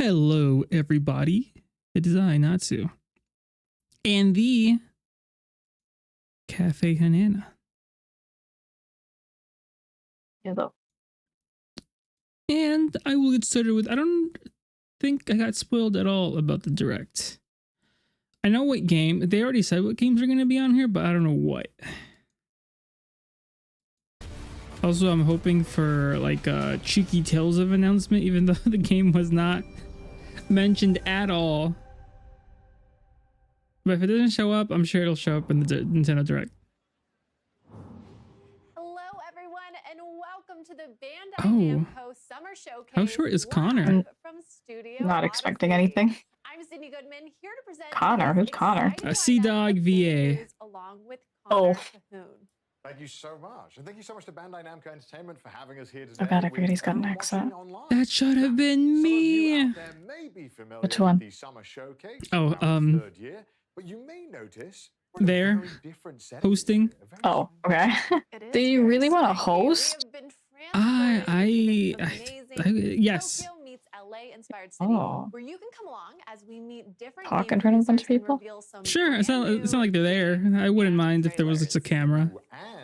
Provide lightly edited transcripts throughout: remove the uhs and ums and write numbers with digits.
Hello, everybody. It is I, Natsu, and the Cafe Hanana. Hello. And I will get started with, I don't think I got spoiled at all about the direct. I know what game, they already said what games are going to be on here, but I don't know what. Also, I'm hoping for like a cheeky Tales of announcement, even though the game was not mentioned at all. But if it doesn't show up, I'm sure it'll show up in the Nintendo Direct. Hello, everyone, and welcome to the Bandai Namco Summer Showcase. How short is Connor? From Studio Not expecting anything. I'm Sydney Goodman, here to present Connor? Who's Connor? A Sea Dog VA. Along with Connor Cahoon. Thank you so much. And thank you so much to Bandai Namco Entertainment for having us here today. Oh god, I forget he's got an accent. That should have been me. Which one? The Summer Showcase, oh, third year, but you may notice there, hosting. Oh, okay. Do you really want to host? Yes. Oh. Where you can come along as we meet different talk in front of a bunch of people? Sure, it's not like they're there. I wouldn't mind if there was just a camera.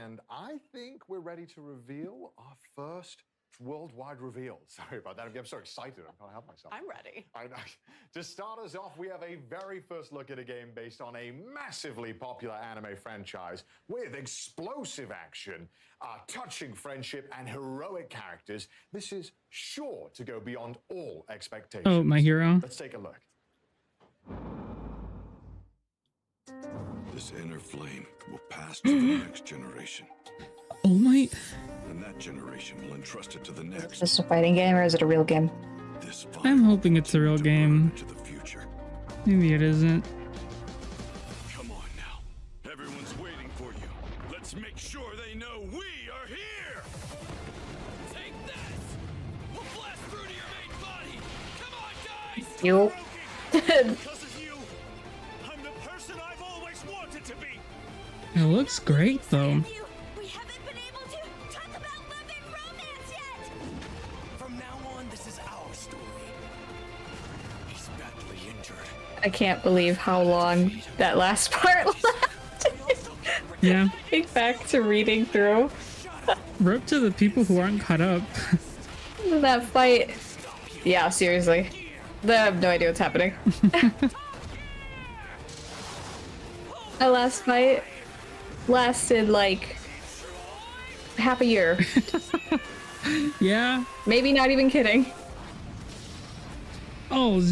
And I think we're ready to reveal our first worldwide reveal. Sorry about that. I'm so excited. I can't help myself. I'm ready. To start us off, we have a very first look at a game based on a massively popular anime franchise with explosive action, touching friendship, and heroic characters. This is sure to go beyond all expectations. Oh, My Hero. Let's take a look. This inner flame will pass to the next generation. Oh my! And that generation will entrust it to the next. Is this a fighting game or is it a real game? I'm hoping it's a real game. To the future. Maybe it isn't. Come on now. Everyone's waiting for you. Let's make sure they know we are here. Take this. We'll blast through to your main body. Come on, guys. You. Because of you, I'm the person I've always wanted to be. It looks great though. I can't believe how long that last part left. Yeah. Think back to reading through. Rip to the people who aren't caught up. That fight. Yeah, seriously. They have no idea what's happening. That last fight lasted like half a year. Yeah. Maybe not even kidding. Oh,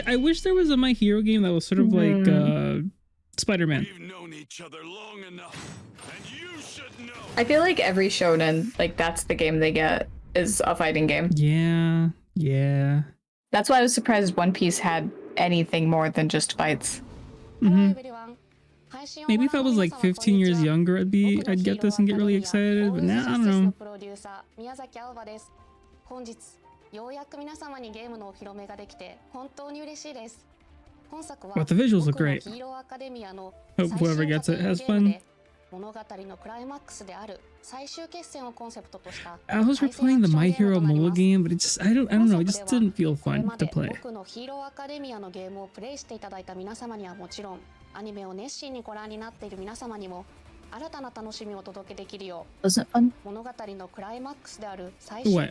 I wish there was a My Hero game that was sort of like Spider-Man. We've known each other long enough, and you should know. I feel like every shonen, like that's the game they get, is a fighting game. Yeah, yeah. That's why I was surprised One Piece had anything more than just fights. Maybe if I was like 15 years younger, I'd get this and get really excited, but now I don't know. But the visuals look great. Hope whoever gets it has fun. I was replaying the My Hero mobile game, but it just I don't know, it just didn't feel fun to play. Wasn't fun? What?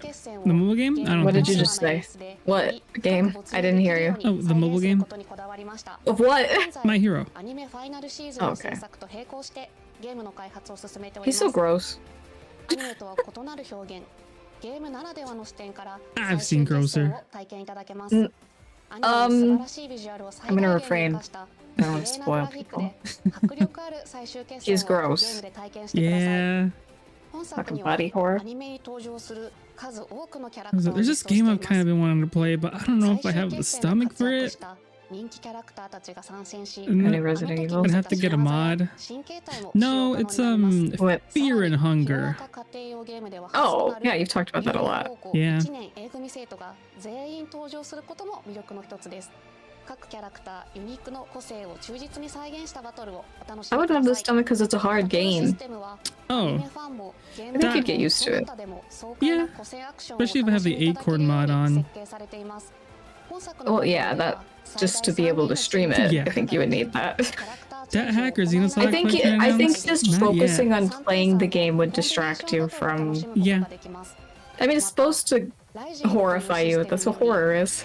The mobile game? I don't What think did you so. just say? What game? I didn't hear you. Oh, the mobile game? Of what? My Hero. Oh, okay. He's so gross. I've seen grosser. I'm gonna refrain. I don't want to spoil people. He's gross. Yeah. Fucking body horror. There's this game I've kind of been wanting to play, but I don't know if I have the stomach for it. Any Resident Evil? I'd have to get a mod. No, it's What? Fear and Hunger. Oh, yeah, you've talked about that a lot. Yeah. I would have the stomach because it's a hard game. Oh. I think you'd get used to it. Yeah. Especially if I have the Acorn mod on. Well, yeah, that just to be able to stream it, Yeah. I think you would need that. That hacker Xenosaga I think collection I think announced? just Not focusing yet. on playing the game would distract you from. Yeah. I mean, it's supposed to horrify you. That's what horror is.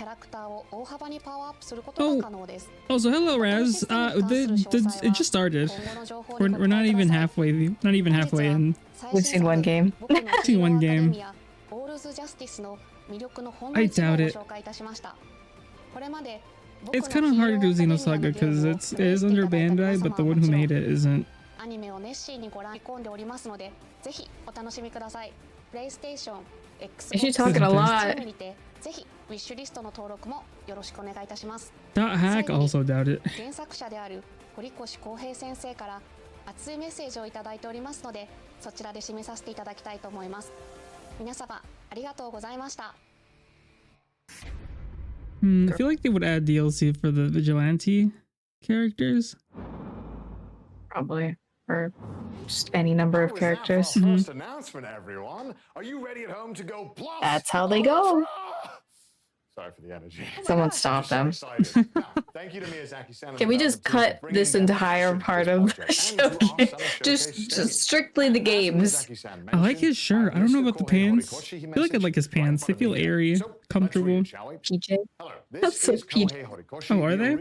Oh, so hello, Raz. It just started. We're not even halfway. Not even halfway in. We've seen one game. Seen one game. I doubt it. It's kind of hard to do Xenosaga because it is under Bandai, but the one who made it isn't. Is she talking a lot? Hack also doubt it. 熱いメッセージをいただいておりますので、そちらで締めさせていただきたいと思います。皆様ありがとうございました。I feel like they would add DLC for the vigilante characters. Probably. Or just any number of characters. First announcement, everyone. Are you ready at home to go plus? That's how they go. Sorry for the energy. Someone stop them. Thank you to Miyazaki-san. Can we just cut this entire part of the show? Just strictly the games. I like his shirt. I don't know about the pants. I feel like I like his pants. They feel airy, comfortable. PJ? That's so PJ. Oh, are they?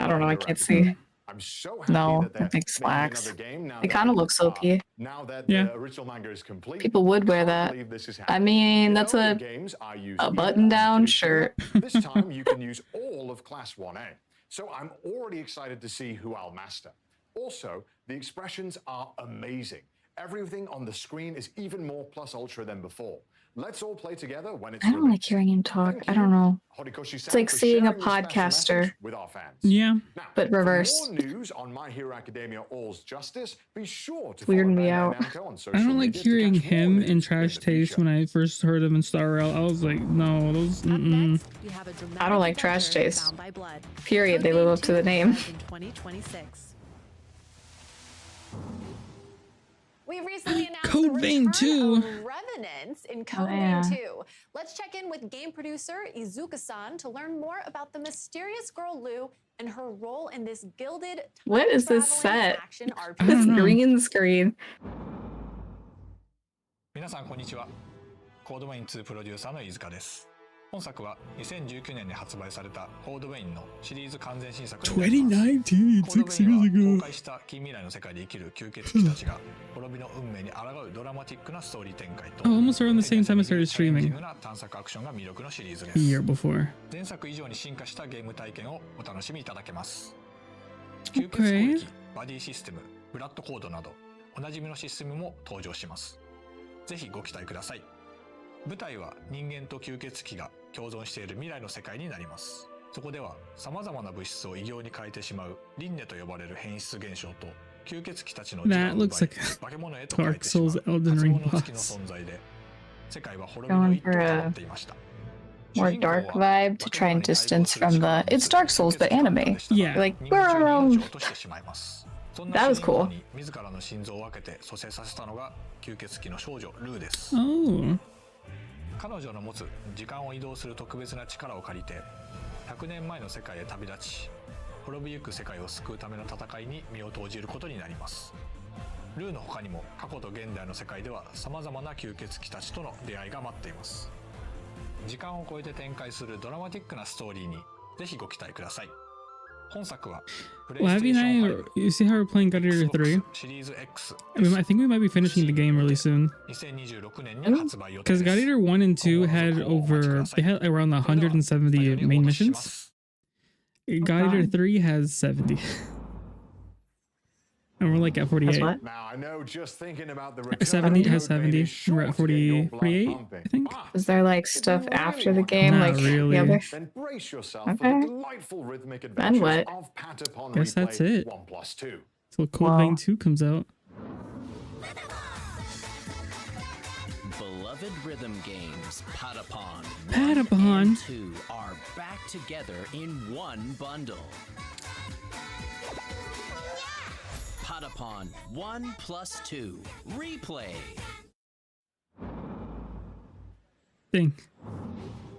I don't know. I can't see. I'm so happy No, that I think slacks. They kind of look silky. Now that Yeah. the original manga is complete, People would wear that. I mean, that's a button-down shirt. This time you can use all of Class 1A. So I'm already excited to see who I'll master. Also, the expressions are amazing. Everything on the screen is even more plus ultra than before. Let's all play together when it's I don't like hearing him talk. I don't know. It's like seeing a podcaster. With our fans. Yeah. Now, But reversed. For more news on My Hero Academia All's Justice, be sure to Weirding follow me Bandai out. Namco on I social don't like media to hearing catch more him news in Trash the Taste future. when I first heard him in Star Rail. I was like, no, those. Mm-mm. I don't like Trash Taste. Period. They live up to the name. 2026. We recently announced Code the Vein return 2. of Revenants in Code yeah. Vein 2. Let's check in with game producer Izuka-san to learn more about the mysterious girl Lou and her role in this gilded What is this time-traveling set? action I RPG. don't This know. green screen. 皆さんこんにちは。コードウェイン2プロデューサーの飯塚です。本作は2019年に発売されたコードウェインのシリーズ完全新作になります。 2019, コードウ 6 years ェインは ago. 崩壊した近未来の世界で生きる吸血鬼たちが滅びの運命に抗うドラマティックなストーリー展開と Oh, almost around the same time I started チャレンジン streaming. グな探索アクションが魅力のシリーズで The す。 year before. 前作以上に進化したゲーム体験をお楽しみいただけます。 Okay. 吸血攻撃、バディシステム、ブラッドコードなどおなじみのシステムも登場します。ぜひご期待ください。舞台は人間と吸血鬼が共存している未来の世界になります。そこでは様々な物質を異形に変えてしまう輪廻と呼ばれる変質現象と吸血鬼たちの時間 That を奪い looks like 化け物へと変え Dark てしまう Souls Elden Ring 初物付きの boss. 存在で世界は滅びの一途となっていました。 More dark vibe to try and distance from the. It's Dark Souls, but anime. Yeah. Like, boom. That was cool. 自らの心臓を分けて蘇生させたのが吸血鬼の少女ルーです。 Oh. 彼女の持つ時間を移動する特別な力を借りて100年前の世界へ旅立ち滅びゆく世界を救うための戦いに身を投じることになります。ルーの他にも過去と現代の世界では様々な吸血鬼たちとの出会いが待っています。時間を超えて展開するドラマティックなストーリーにぜひご期待ください。本作は Well, Abby and I, you see how we're playing Gladiator 3? シリーズ X I think we might be finishing the game really soon. 2026年に発売予定 Because です。 Gladiator 1 and 2 had they had around 170 main missions. Gladiator 3 has 70. And we're like at 48. What? Now I know just thinking about the 70 has 70. We're at 40, 48, I think. Is there like stuff after the game? Not Like really. the other? Then brace yourself Okay. for the delightful rhythmic Then adventures what? of Patapon Guess that's Replay it. 1+2. Till Cold Wow. Vein 2 comes out. Beloved rhythm games, Patapon 1 Patapon. and 2 are back together in one bundle. Patapon 1+2 Replay. Thing.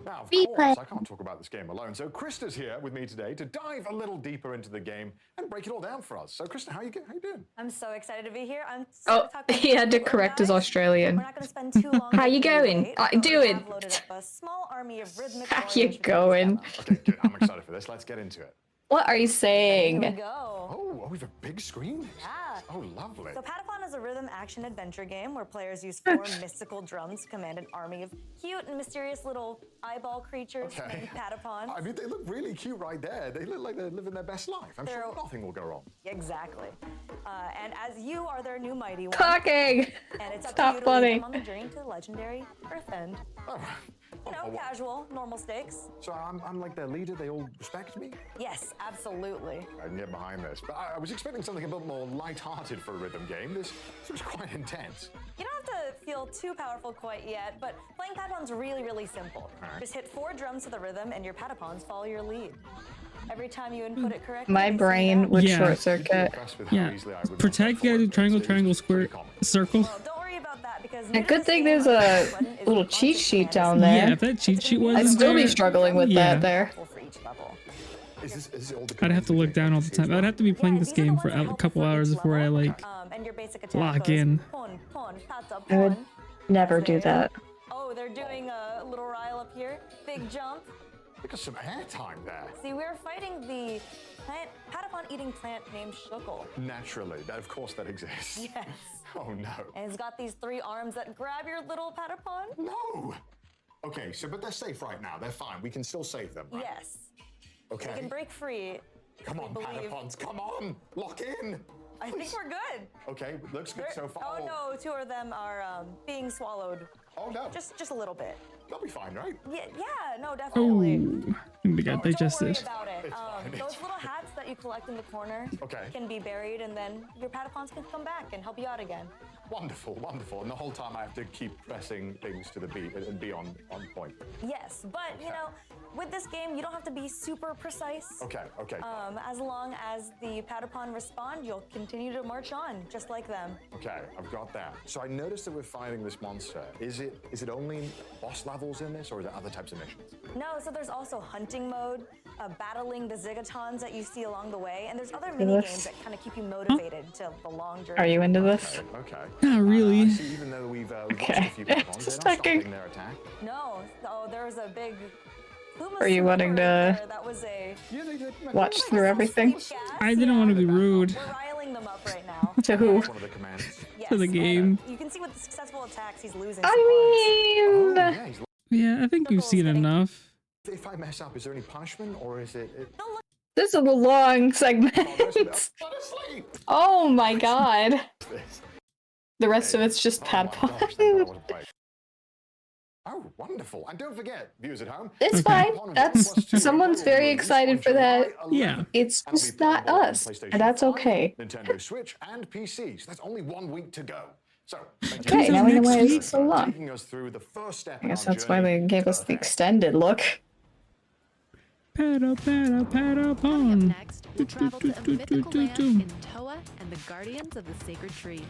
Now, Now, of Replay. course, I can't talk about this game alone. So Krista's here with me today to dive a little deeper into the game and break it all down for us. So Krista, how you doing? I'm so excited to be here. I'm so Oh, he had to correct his Australian. We're not going to spend too long. How you going? Wait, I but do we it. have loaded up a small army of rhythmic How warriors you for today's going? demo. Okay, good. I'm excited for this. Let's get into it. What are you Here we saying? go. Oh, we have a big screen? Yeah. Oh, lovely. So Patapon is a rhythm action adventure game where players use 4 mystical drums to command an army of cute and mysterious little eyeball creatures Okay. named Patapons. I mean, they look really cute right there. They look like they're living their best life. I'm sure They're- nothing will go wrong. Exactly. And as you are their new mighty one, Talking. and it's up Stop to you to funny. lead them on the journey to the legendary Earth End. Oh, You know, oh, wow. casual, normal stakes. So I'm like their leader. They all respect me. Yes, absolutely. I can get behind this. But I was expecting something a bit more light-hearted for a rhythm game. This was quite intense. You don't have to feel too powerful quite yet, but playing Patapon's really, really simple. Alright. Just hit 4 drums to the rhythm and your Patapons follow your lead. Every time you input it correctly, My they sing brain out. would Yeah. short You'd be circuit. impressed with how Yeah. easily I would Protect, you gotta do triangle, triangle, square, circle. Well, don't worry about that because A good thing there's a little cheat sheet down Yeah, there. if that cheat sheet I'd wasn't still be there, struggling with yeah. that there. for each level. Is this all the I'd have to look down all the time. I'd have to be playing this game for a couple hours before I like And your basic attack lock goes in. pon, pon, pata, I would pon. never do that. Oh, they're doing a little rile up here. Big jump. Look at some airtime there. See, we're fighting the Patapon eating plant named Shukl. Naturally, of course that exists. Yes. Oh no. And it's got these 3 arms that grab your little Patapon. No. Okay, but they're safe right now. They're fine. We can still save them, right? Yes. Okay. They can break free. Come on, believe. Patapons. Come on. Lock in. I think we're good. Okay, looks good so far. Oh no, 2 of them are being swallowed. Oh no. Just a little bit. They'll be fine, right? Yeah, no, definitely. oh, they got Don't worry digested. about it. It's fine, it's Those little hats that you collect in the corner Okay. can be buried, and then your Patapons can come back and help you out again. Wonderful, wonderful. And the whole time I have to keep pressing things to the beat and be on point. Yes, but you know, with this game, you don't have to be super precise. Okay. As long as the Patapon respond, you'll continue to march on, just like them. Okay, I've got that. So I noticed that we're fighting this monster. Is it only boss levels in this, or is there other types of missions? No, so there's also hunting mode, battling the Zigatons that you see along the way, and there's other mini games that kind of keep you motivated to the long journey. Are you into this? Okay. Not really. I see, even though we've watched a few Pokemon, Just they're not checking. stopping their attack. No, there was a big. Are you wanting to That was a. Yeah, they did. watch through everything? I didn't want to be rude We're riling them up right now. To who? One of the commands. Yes, to the game. You can see with the successful attacks, he's losing. I Oh, mean, yeah, he's Yeah, I think we've seen enough. if I mess up, is there any punishment, or is it? this is a long Oh, segment. honestly. Oh my god. The rest of it's just Patapon. Oh, wonderful. And don't forget, viewers at home. It's fine. That's someone's very excited for that. Yeah. It's just not us, and that's okay. Nintendo Switch and PC. So that's only 1 week to go. So, thank Okay, you now we know why next it's so long. taking us through the first step I in guess our that's why journey they gave to us the Earth. extended look. Pata, pata, pata, Coming up pon. next, we'll travel to a mythical land in Toa and the Guardians of the Sacred Tree.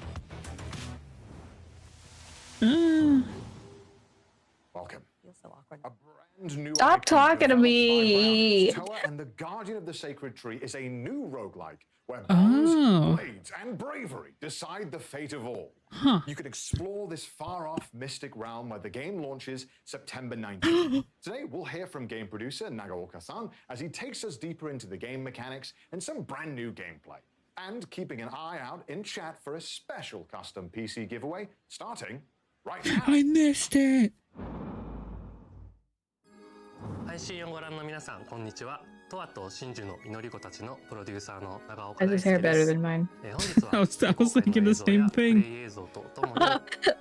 Welcome. Feels so awkward. A brand new Stop IP talking to developed by me. Browns. Toa and the Guardian of the Sacred Tree is a new roguelike where bones, blades, and bravery decide the fate of all. You can explore this far-off mystic realm where the game launches September 19th. Today, we'll hear from game producer Nagaoka-san as he takes us deeper into the game mechanics and some brand new gameplay. And keeping an eye out in chat for a special custom PC giveaway starting right now. I missed it. 配信をご覧の皆さん、こんにちは。トアと真珠の祈り子たちのプロデューサーの長岡 Why is 大 his hair 輔で better す。 than mine? 本日は I was thinking the same プレ thing. イ映像とともに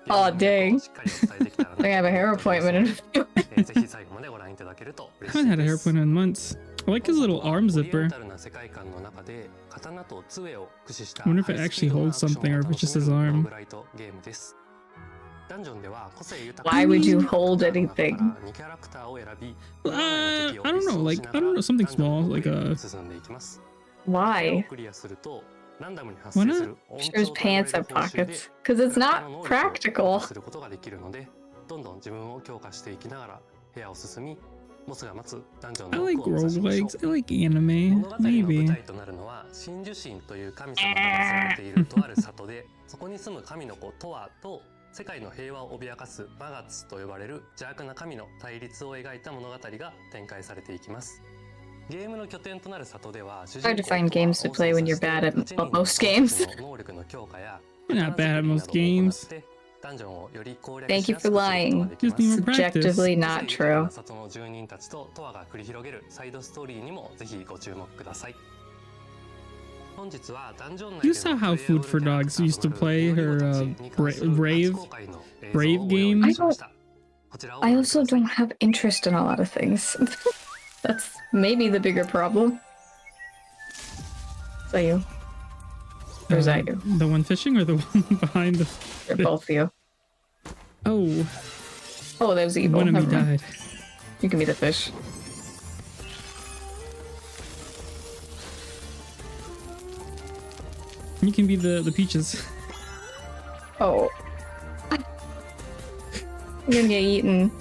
Oh, dang. しっかりお伝えできたら I have a hair appointment in a few ぜひ最後までご覧いただけると I 嬉し haven't い had a で hair す。 point in months. I like his little arm オリエ zipper. ンタルな世界観の中で刀と杖を駆使した I wonder if it ハイスピ actually ードな holds アクション something or を if it's 楽 just しめ his るロ arm. ーグライトゲームです。ダンジョンでは個性豊か Why would you な hold anything? 2キャラクターを選び I don't know, like, I don't know, something small, like a... 進んでいきます。 Why? クリアするとランダムに発 Why 生す not? る音 Sure, his 調と言われ pants る have 報酬で pockets. Because it's キャラクター not の能力を強 practical. 化することができるのでどんどん自分を強化していきながら部屋を進みボスが待つダンジョン I の like 奥を目指しましょう。 roguelikes. I like anime. 物語の舞 Maybe. 台となるのは真珠神という神様が祀られているとある里で、そこに住む神の子トアと世界の平和を脅かすマガツと呼ばれる邪悪な神の対立を描いた物語が展開されていきます。ゲームの拠点となる里では主人 Hard to 公 find games to play when you're bad at most games. 能力の強化や You're not bad at most games. ダンジョンをより攻略 Thank し you やす for くすることが lying. できます。 Just need more practice. Subjectively not 個性豊か true. な里の住人たちとトアが繰り広げるサイドストーリーにもぜひご注目ください。本日はダンジョン内で You の saw how プレイヤー Food for キャラク Dogs ター used to となる play ノリ her ゴたちに関する Brave 初公開の映像を Brave ご用意 game. しました。こちらをご I 覧く also ださい。 don't have interest in a lot of things. That's maybe the bigger problem. Is that you? Or is that you? The one fishing or the one behind the... They're both you. Oh, Oh, that was evil. one of me Never mind. died. You can be the fish. You can be the peaches. Oh. I'm gonna get eaten.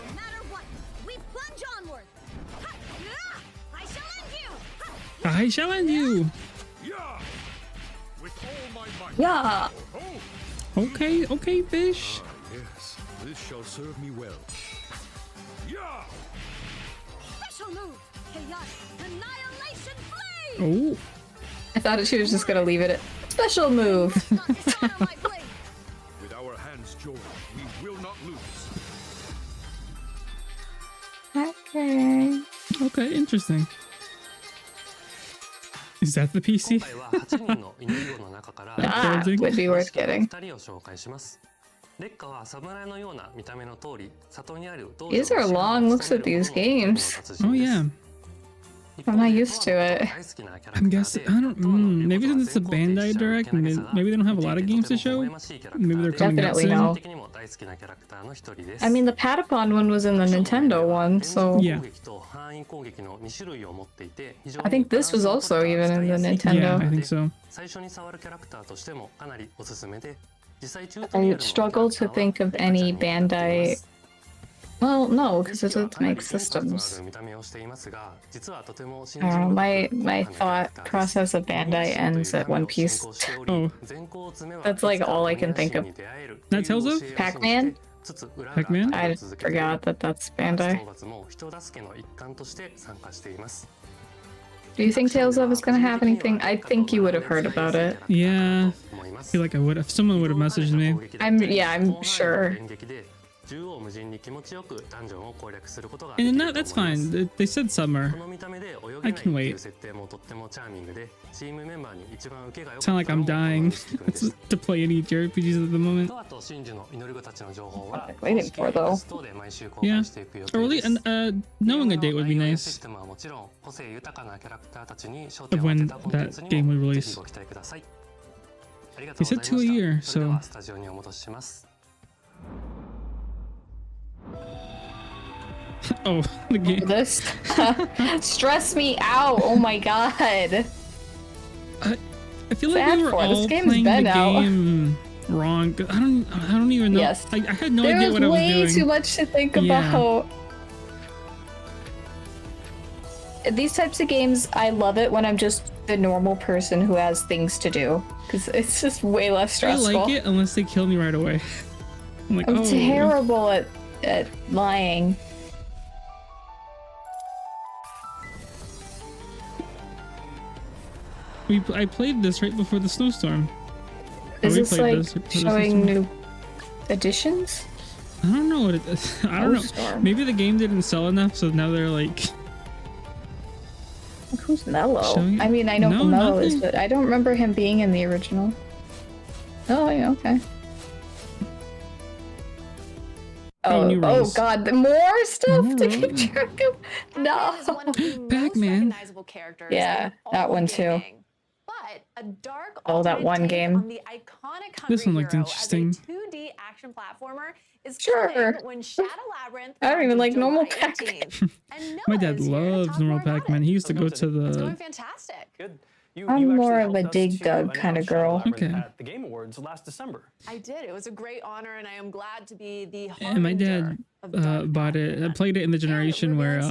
No matter what, we plunge onward. I shall end you. I shall end you. Yeah! With all my might. Yeah. Oh! Okay, okay, fish. Yes, this shall serve me well. Yeah! Special move. Chaos annihilation blade. Oh, I thought she was just gonna leave it at special move. Not dishonor my blade. With our hands joined, we will not lose. Okay. okay, interesting. Is that the 今 PC? 回は8人の祈り子の中から That would be worth getting. 2人を紹介します。烈火は侍のような見た目の通り、里にある道場 These are long looks at these games. Oh yeah. I'm not used to it. I'm guessing. I don't. Maybe since it's a Bandai Direct, maybe they don't have a lot of games to show. Maybe they're coming out Definitely soon. no. I mean, the Patapon one was in the Nintendo one, so Yeah. I think this was also even in the Yeah, I Nintendo. think so. 最初に触るキャラクターとしてもかなりおすすめで、実際チュート I リアルの struggle to think of any Bandai. Well, no, because it doesn't make systems. My thought process of Bandai ends at One Piece. Oh, That's like all I can think of. that Tales of Pac-Man? Pac-Man? I forgot that that's Bandai. Do you think Tales of is gonna have anything? I think you would have heard about it. Yeah. I feel like I would. If someone would have messaged me. I'm sure. And that's fine. They said summer. I can wait. Sound like I'm dying to play any JRPGs at the moment. Waiting for though. Yeah. Or really, knowing a date would be nice. Of when that game would release. They said 2 a year, so. Oh, the game. This stress me out. Oh my god. I feel like we were all game's playing the been out. game wrong. I don't even know. Yes. I had no idea what I was doing. There's way too much to think about. These types of games, I love it when I'm just the normal person who has things to do, because it's just way less stressful. I like it unless they kill me right away. I'm like, I'm terrible at lying. I played this right before the snowstorm. Is this like showing new additions? I don't know what it is. I don't know. Maybe the game didn't sell enough, so now they're like. Who's Mello? I mean, I know who Mello is, but I don't remember him being in the original. Oh, yeah, okay. Oh god, more stuff to keep track of? No. Pac-Man. Yeah, that one too. Oh, that one game. This one looked interesting. 2D action platformer is sure. when Shadow Labyrinth I don't even like normal Pac-Man. My dad loves normal Pac-Man. He used to go to the. It's going fantastic. Good. I'm more of a Dig Dug kind of girl. Okay. At the Game Awards last December. I did. It was a great honor, and I am glad to be the And my dad bought it. I played it in the generation where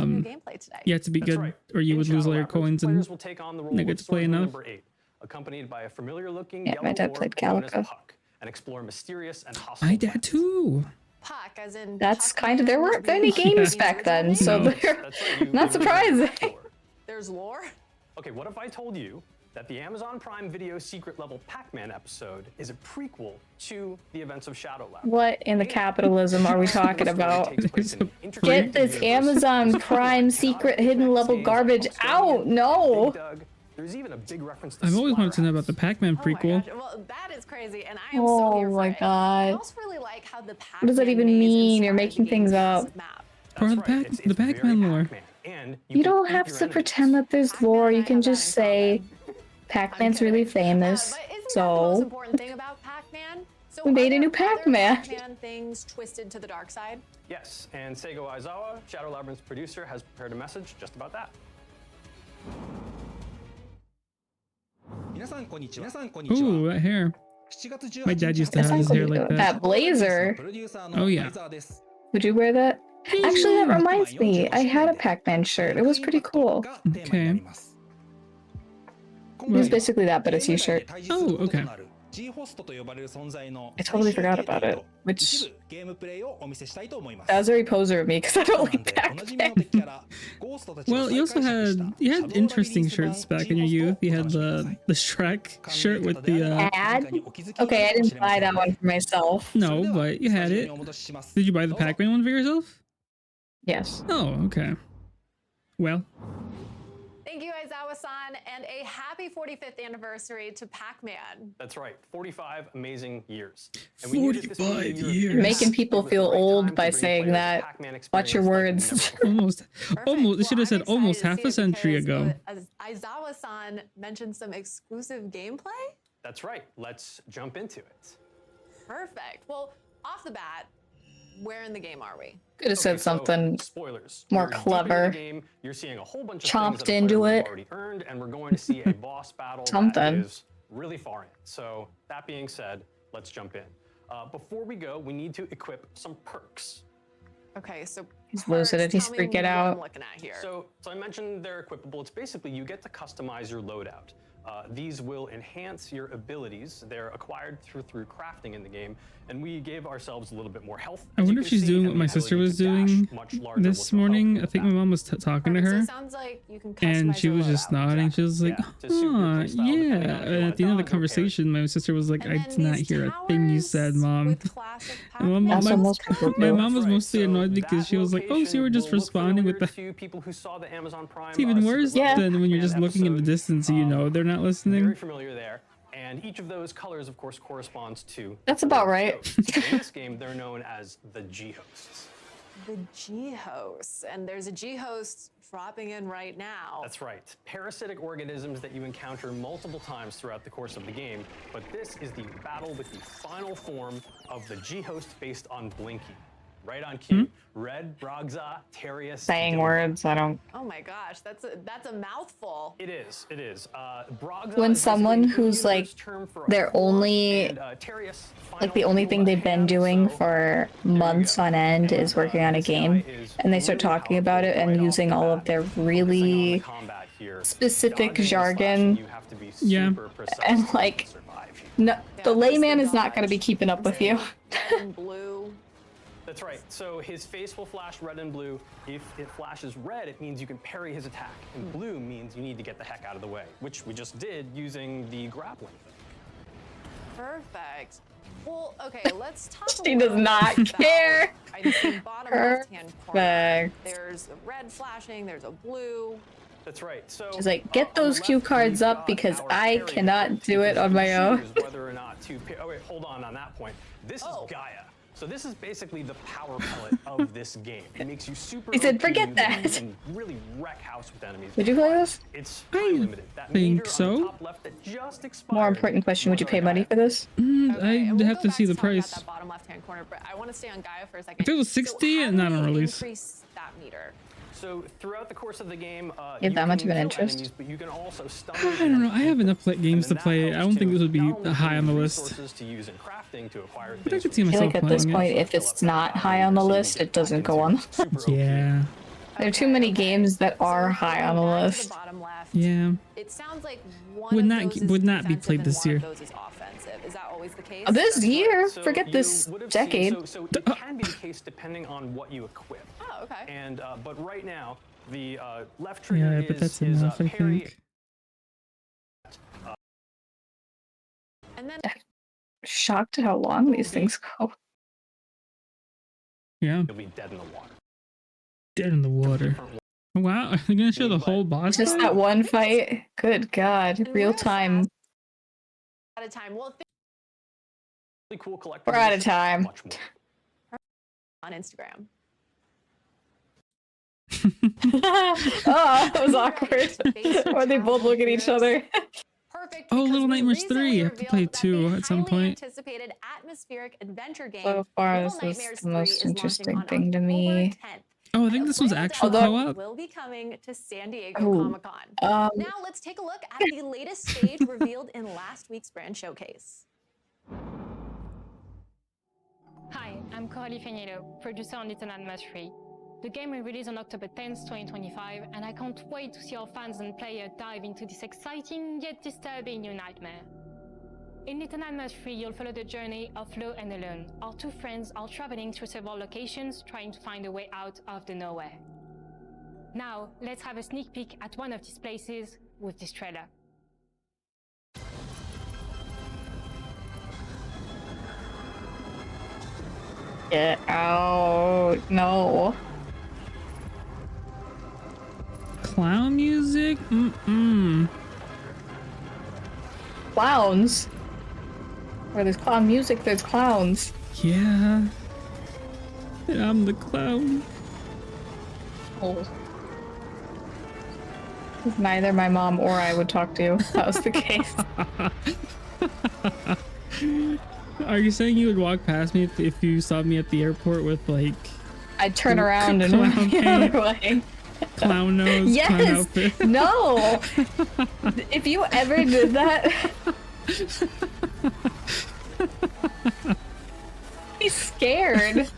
you had to be good, right. or you would lose all your coins and will take on the role not of get to play Swordsman enough. number 8, accompanied by a familiar-looking Yeah, yellow my dad orb played known as Calico. Puck, and explore mysterious and hostile My dad planets. too. Puck, as in That's Puck kind of, there Man weren't to any be games the back then, original so No. they're That's right, you- not you surprising. There's lore. Okay, what if I told you that the Amazon Prime Video secret level Pac-Man episode is a prequel to the events of Shadow Lab? What in the capitalism are we talking about? Get this Amazon Prime secret hidden level garbage out! No! There's even a big reference to I've always wanted to know about the Pac-Man Oh my prequel. gosh. Well, that is crazy, and I am so here Oh for my it. I god. also really like how the What does that even Pac-Man maze mean? You're inspired making the things game's up. massive map. Part of the Pac-Man lore. And You don't have to pretend that there's lore, you can just say Pac-Man's really famous, But isn't that the most so important thing about Pac-Man? So we made are a new there other Pac-Man. Pac-Man things twisted to the dark side? Yes, and Seigo Aizawa, Shadow Labyrinth's producer, has prepared a message just about that. Ooh, that hair. My dad used to have his hair like that. that blazer, Oh yeah. would you wear that? Actually, that reminds me, I had a Pac-Man shirt. It was pretty cool. Okay. It was basically that, but a t-shirt. Oh, okay. I totally forgot about it, which that was very poser of me because I don't like Pac-Man. Well, you had interesting shirts back in your youth. You had the Shrek shirt with the Ad? Okay, I didn't buy that one for myself. no, but you had it. Did you buy the Pac-Man one for yourself? Yes. Oh, okay. Well, Thank you, Aizawa-san, and a happy 45th anniversary to Pac-Man. That's right, 45 amazing years. And we knew that this would be 45 a year of years. You're making success. people It was feel the right old time by to bring saying players a that. Pac-Man Watch your experience like words. never before. almost. This should have said I'm almost excited half to a see it century because, ago. Aizawa-san mentioned some exclusive gameplay. That's right, let's jump into it. Perfect. Well, off the bat, where in the game are we? Could have said something spoilers. more You're deep into clever. the game, you're seeing a whole bunch of Chomped things that a into player it. has already earned, and we're going to see a boss battle that Something. is really far in. So that being said, let's jump in. Before we go, we need to equip some perks. Okay, so He's losing it. He's tell me freaking what out. I'm looking at here. So I mentioned they're equipable. It's basically you get to customize your loadout. These will enhance your abilities. They're acquired through crafting in the game, and we gave ourselves a little bit more health. I as you wonder if can she's see, doing and what the my sister ability was to dash doing much larger, this which will help morning. with I think that. my mom was talking to Perfect. So her, it sounds like you can and customize she your was just loadout. nodding. She was like, Yeah, to suit your "Huh, playstyle, depending yeah." on if you And want at the end of the dodge or conversation, my sister was like, And "I then did not these hear a thing you said, towers mom." with classic And my Pac-Man That's what mom- most people My do. mom was Right, mostly so annoyed because that she was like, "Oh, so you were location just will look responding with familiar the." to people who saw the Amazon Prime. It's even worse Yeah. than when you're just Pac-Man looking in the episode. distance and you know they're not Very listening. familiar there. And each of those colors, of course, corresponds to. That's about right. hosts. In this game, they're known as the G hosts. The G-hosts, and there's a G-host dropping in right now. That's right. Parasitic organisms that you encounter multiple times throughout the course of the game. But this is the battle with the final form of the G host based on Blinky. Right on cue. Red, Brogza, Terius. Saying Dilbot. words, I don't. Oh my gosh, that's a mouthful. It is. It is. Brogza When is someone basically a who's, like, universe term for a they're form, only- and, Terius, Like the final only thing form they've been hand, doing so for there you months go. on end And, is working on a this guy game, is and they start really talking about it powerful and right using off the all of bat. their Focusing on the really combat here. specific Dodging and jargon, slashing, you have to be Yeah. super precise and, to like, survive here. no, Yeah, the what's layman the is not going to be dodge? keeping up with you. Red and blue. That's right. So his face will flash red and blue. If it flashes red, it means you can parry his attack. And blue means you need to get the heck out of the way, which we just did using the grappling hook. Perfect. Well, okay, let's talk. She does not care. I see bottom left-hand corner. Perfect. There's a red flashing. There's a blue. That's right. So She's like, get on the those cue left, cards we've up got because our I parry cannot hook. do it You on my can own. choose whether or not to. Oh wait, hold on that point. This is Gaia. So this is basically the power pellet of this game. It makes you super. He said, OP. "Forget You that." can really wreck house with enemies. Would you play this? It's I time limited. That think meter on so. the top left that just expired More important question: would you was pay our money Gaia. for this? Okay, and I'd we'll have go to back see the talking about price. that bottom left-hand corner, but I want to stay on Gaia for a second. If it was 60, so how not do on we release. increase that meter? So throughout the course of the game, you have that much of an interest? Enemies, but you can also I don't know. I have enough games to play. I don't think this would be high on the list. To use in crafting to acquire But I could see I feel myself like at this playing point, if it's not high on the list, it doesn't go on. Yeah. There are too many games that are high on the list. Yeah. It sounds like Would not be played this year. those is offensive. Is that always the case? This year, So forget you this would have decade. Seen, so it can be the case depending on what you equip. Oh, okay. And but right now, the left Yeah, trigger but that's is enough, I parry. think. And then Shocked at how long these things go. Yeah. You'll be dead in the water. Dead in the water. Oh, wow. Are they gonna show the whole boss Just fight? that one fight. Good God, real time. out of time. Well, Really cool collectibles. We're out of time. Much more. on Instagram. Oh, that was awkward. Or they both look at each other. Perfect. Oh, because Little we Nightmares 3. recently I have to play revealed that 2 the at some highly point. Anticipated atmospheric adventure game. So far, Little this is Nightmares the most 3 is launching interesting on thing to October me. 10th. Oh, I think this one's actual Although- co-op. Will be coming to San Diego Oh, Comic-Con. Now let's take a look at the latest stage revealed in last week's brand showcase. Hi, I'm Coralie Feniello, producer on Little Nightmares 3. The game will release on October 10th, 2025, and I can't wait to see our fans and players dive into this exciting yet disturbing new nightmare. In Little Nightmares 3, you'll follow the journey of Flo and Alone. Our two friends are traveling through several locations, trying to find a way out of the nowhere. Now, let's have a sneak peek at one of these places with this trailer. Get out. No. Clown music? Mm-mm. Clowns. Where there's clown music, there's clowns. Yeah. And I'm the clown. Oh. Neither my mom or I would talk to you if that was the case. Are you saying you would walk past me if you saw me at the airport with like... I'd turn around and run the other way. Clown nose, Yes! clown outfit? No! If you ever did that... Be scared.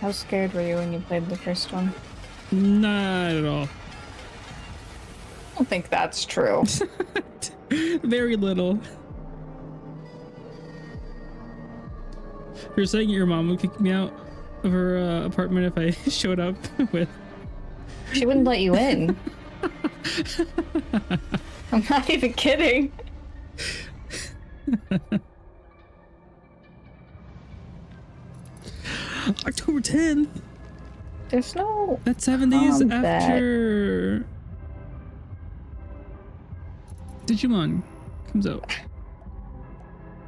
How scared were you when you played the first one? Not at all. I don't think that's true. Very little. You're saying your mom would kick me out of her apartment if I showed up with... She wouldn't let you in. I'm not even kidding. October 10th. There's no... That's 7 days combat. after... Digimon comes out.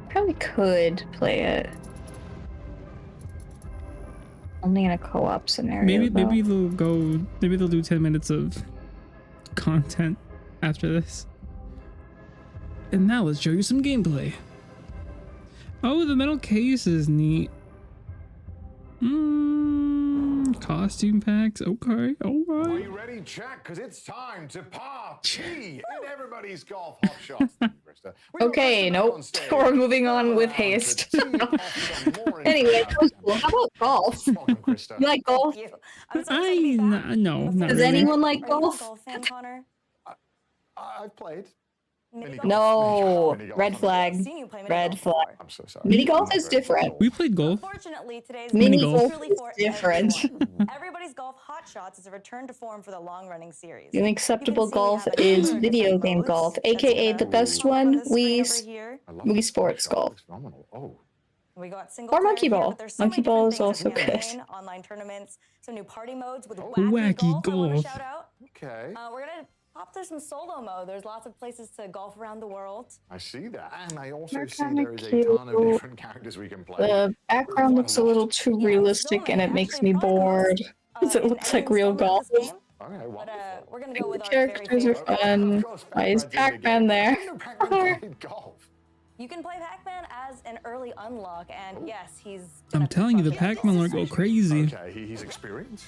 Probably could play it. Only in a co-op scenario. Maybe they'll do 10 minutes of content after this. And now let's show you some gameplay. Oh, the metal case is neat. Costume packs. Okay, Are alright. you ready, chat? Because it's time to party in everybody's golf hot shots. Okay, nope. We're moving on with haste. Anyway, that was cool. How about golf? You like golf? No, not Does really. anyone like golf? I've played. No, red flag. Red flag. I'm so sorry. Mini golf is different. We played golf. Fortunately, today's Mini game golf truly is for different. everyone. Everybody's Golf Hot Shots is a return to form for the long-running series. The unacceptable golf is video game golf, aka the best one, Wii Sports golf. We got single Or player Monkey here, Ball. but there's so many Monkey Ball different is things also in here. good. Online tournaments, some new party modes with Wacky I want to golf. shout out. Okay. We're gonna pop through some solo mode. There's lots of places to golf around the world. I see that. And I also They're see kinda there is a cute. ton of different characters we can play. The background looks a little too realistic and it makes me bored. Because it looks like real golf. Okay, well, But we're gonna go with The our very characters are favorite. fun. Why is Pac-Man there? Golf. You can play Pac-Man as an early unlock, and yes, he's. I'm telling you, the Pac-Man lore go crazy. Okay, he's experienced.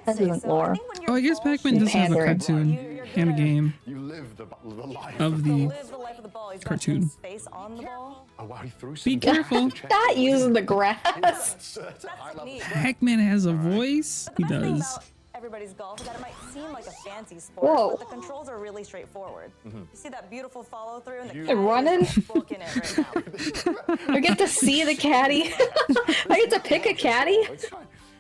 That isn't lore. Oh, I guess Pac-Man does have a cartoon and a game You live the life of the Live the life of the ball. He's got cartoon. his face on the ball. Oh wow, he threw some. Be careful. Not using the grass. That's a high level. Pac-Man has a voice. He The best thing does. about everybody's golf is that it might seem like a fancy sport, Whoa. but the controls are really straightforward. You see that beautiful follow through and the They're running. booking it right now. I get to see the caddy. I get to pick a caddy.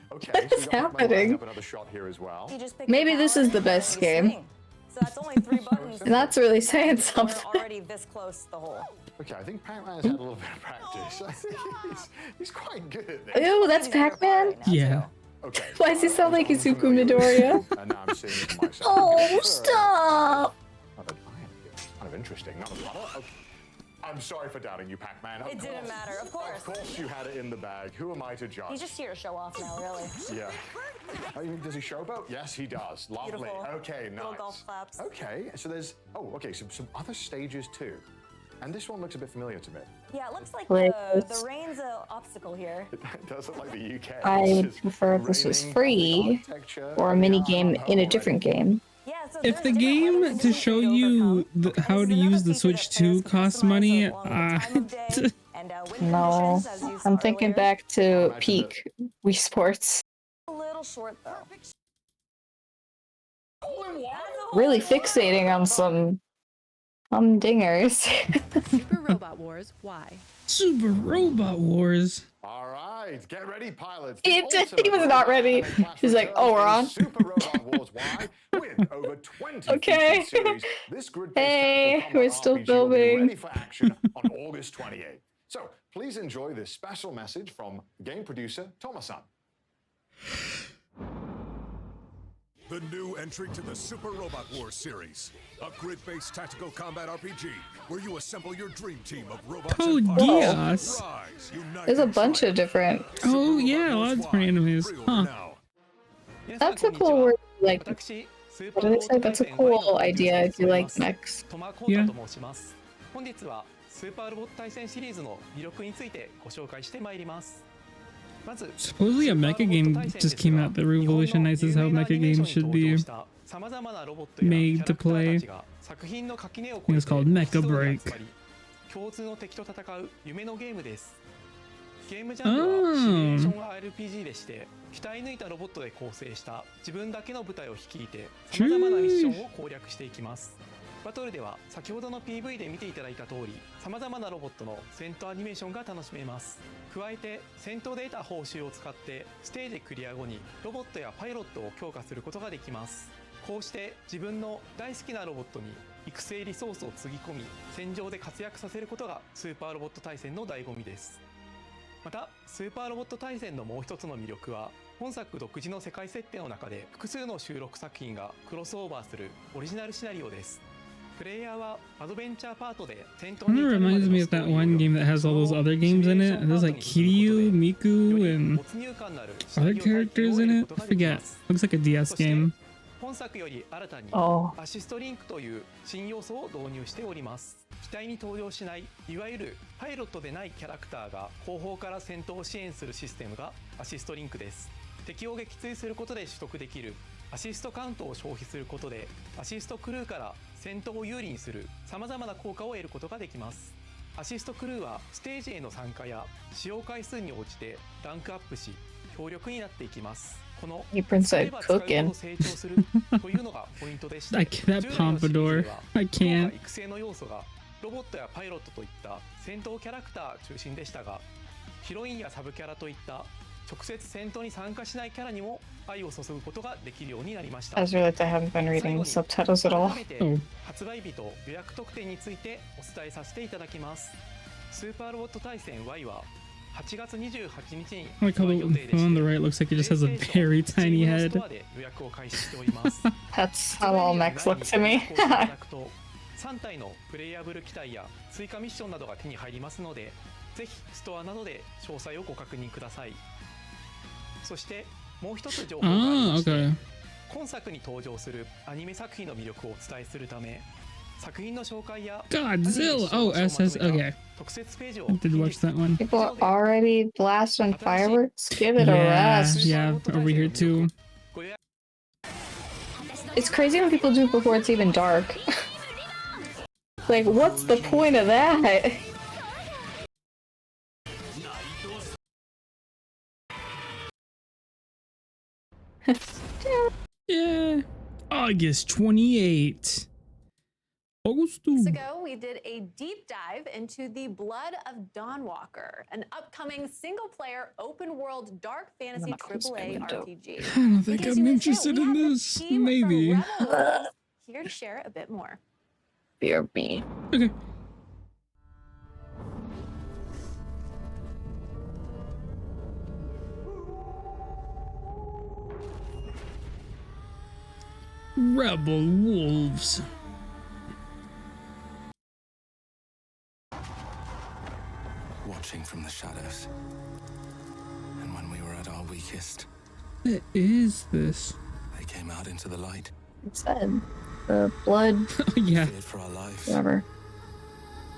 Okay, What is happening? Up another shot here as well. You just pick Maybe your this power is the and best you game. swing. So that's only 3 buttons. And that's really saying and something. We're already this close to the hole. Okay, I think Pac-Man's had a little bit of practice. I think he's quite good at this. Ew, that's Pac-Man? Yeah. Okay. Why does he sound like Izuku Midoriya? And now I'm seeing it for myself. Oh, stop! Kind of interesting. Not a lot. Okay. I'm sorry for doubting you, Pac-Man. It didn't matter, of course. Of course you had it in the bag. Who am I to judge? He's just here to show off now, really. Yeah. Oh, you mean, does he showboat? Yes, he does. Lovely. Beautiful. Okay, nice. Little golf claps. Okay, so there's okay, some other stages too, and this one looks a bit familiar to me. Yeah, it looks like Please. the rain's an obstacle here. It does look like the UK. I It's would just prefer if this was raining, free architecture, or a mini game in a already. different game. Yeah, so If the there's different game levels to you show can you overcome. how This to is use another the feature Switch that pairs 2 costs money, along with the time of day and, wind No, conditions, as you saw I'm thinking earlier. back to peak Wii Sports. A little short though. Really fixating on some dingers. Super Robot Wars, why? Super Robot Wars. All right, get ready, pilots. He was not ready. He's like, oh, we're on. Super Robot Wars Y with over 20 Okay. featured series. This grid-based Hey, tactical we're combat still RPG will be filming. ready for action on August 28th. So please enjoy this special message from game producer Thomas-san. The new entry to the Super Robot Wars series, a grid-based tactical combat RPG where you assemble your dream team of robots Code and fighters. Geass. Rise, unite, There's a and bunch of triumph. different. Oh yeah, a lot of different animes. Huh. Now. That's a cool word. Like, what did I say? That's a cool idea if you like mechs. Yeah. 本日はスーパーロボット対戦シリーズの魅力についてご紹介してまいります。まず Supposedly a mecha game just came out that revolutionizes how mecha games should be made to play. I think it's called Mecha Break. 共通の敵と戦う夢のゲームです。ゲームジャンルはシミュレーション RPG でして、鍛え抜いたロボットで構成した自分だけの部隊を率いて様々なミッションを攻略していきます。バトルでは先ほどの PV で見ていただいた通り、様々なロボットの戦闘アニメーションが楽しめます。加えて戦闘で得た報酬を使ってステージクリア後にロボットやパイロットを強化することができます。こうして自分の大好きなロボットに育成リソースをつぎ込み、戦場で活躍させることがスーパーロボット対戦の醍醐味です。またスーパーロボット対戦のもう一つの魅力は、本作独自の世界設定の中で複数の収録作品がクロスオーバーするオリジナルシナリオです。プレイヤーはアドベンチャーパートで戦闘 Kind of reminds me of that one game that has all those other games in it. There's like Kiryu, Miku, and other characters in it. I forget. Looks like a DS game. 本作より新たにアシストリンクという新要素を導入しております。機体に登場しないいわゆるパイロットでないキャラクターが後方から戦闘を支援するシステムがアシストリンクです。敵を撃墜することで取得できるアシストカウントを消費することでアシストクルーから戦闘を有利にする様々な効果を得ることができます。アシストクルーはステージへの参加や使用回数に応じてランクアップし強力になっていきます。この Apron said cooking. 成長するというのがポイントでして That pompadour. I can't. 育成の要素がロボットやパイロットといった戦闘キャラクター中心でしたが、ヒロインやサブキャラといった直接戦闘に参加しないキャラにも愛を注ぐことができるようになりました。 As realized I haven't been reading the subtitles at all. 改めて発売日と予約特典についてお伝えさせていただきます。スーパーロボット対戦 Y は8月28日に I like how the one on the right looks like it just has a very tiny head. 予約を開始しております。 That's how all mechs look to me. 3体のプレイヤブル機体や追加ミッションなどが手に入りますので、ぜひストアなどで詳細をご確認ください。そしてもう一つ情報がありまして、今作に登場するアニメ作品の魅力をお伝えするため、作品の紹介や Godzilla. Oh, SS. Okay. 特設ページを I did watch that one. People are already blasting fireworks. Give it a rest. Yeah, over here too. It's crazy when people do it before it's even dark. Like, what's the point of that? Yeah. August 28. August. Weeks ago, we did a deep dive into The Blood of Dawnwalker, an upcoming single-player, open-world, dark fantasy AAA RPG. I don't think I'm interested in this. Maybe. Here to share a bit more. BRB. Okay. Rebel Wolves. Watching from the shadows. And when we were at our weakest, What is this? they came out into the light. It said the blood. Yeah. Feared for our lives. Whatever.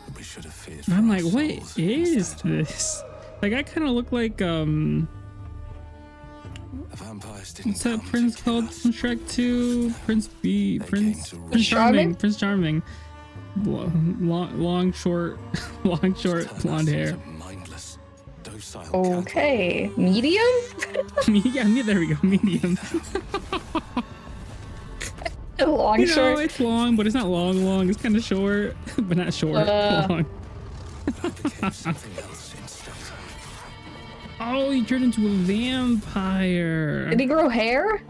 But we should have feared I'm for like, our what souls is instead. this? Like, I kind of look like The vampires didn't what's that come prince to kill called us. from Shrek 2? Prince B. Prince Charming? Charming. Prince Charming. Long, short, long, short, Turn us blonde hair. into mindless, docile Okay. Medium? Yeah, there we go. Medium. Long, You know, short. it's long, but it's not long. It's kind of short, but not short. Long. something else instead. Oh, he turned into a vampire. Did he grow hair?